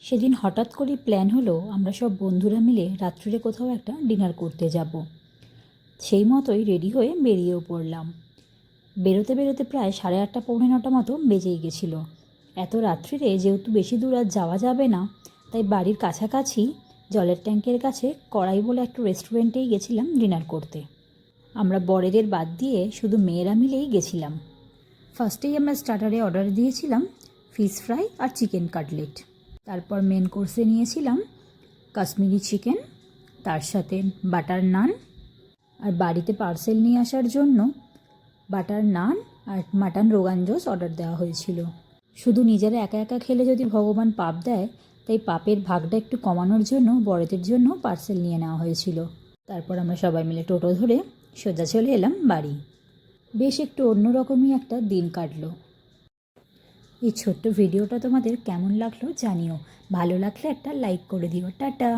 সেদিন হঠাৎ করে প্ল্যান হলো আমরা সব বন্ধুরা মিলে রাত্রিরে কোথাও একটা ডিনার করতে যাব। সেই মতোই রেডি হয়ে বেরিয়েও পড়লাম। বেরোতে বেরোতে প্রায় 8:30 পৌনে 9টা মতো বেজেই গেছিলো। এত রাত্রিরে যেহেতু বেশি দূর আর যাওয়া যাবে না, তাই বাড়ির কাছাকাছি জলের ট্যাঙ্কের কাছে কড়াই বলে একটা রেস্টুরেন্টেই গেছিলাম ডিনার করতে। আমরা বরেদের বাদ দিয়ে শুধু মেয়েরা মিলেই গেছিলাম। ফার্স্টেই আমরা স্টার্টারে অর্ডার দিয়েছিলাম ফিশ ফ্রাই আর চিকেন কাটলেট। তারপর মেন কোর্সে নিয়েছিলাম কাশ্মীরি চিকেন, তার সাথে বাটার নান, আর বাড়িতে পার্সেল নিয়ে আসার জন্য বাটার নান আর মাটন রোগান জোশ অর্ডার দেওয়া হয়েছিল। শুধু নিজেরা একা একা খেলে যদি ভগবান পাপ দেয়, তাই পাপের ভাগটা একটু কমানোর জন্য বড়দের জন্য পার্সেল নিয়ে নেওয়া হয়েছিল। তারপর আমরা সবাই মিলে টোটো ধরে সোজা চলে এলাম বাড়ি। বেশ একটু অন্যরকমই একটা দিন কাটলো। এই ছোট্ট ভিডিওটা তোমাদের কেমন লাগলো জানিও। ভালো লাগলে একটা লাইক করে দিও। টাটা।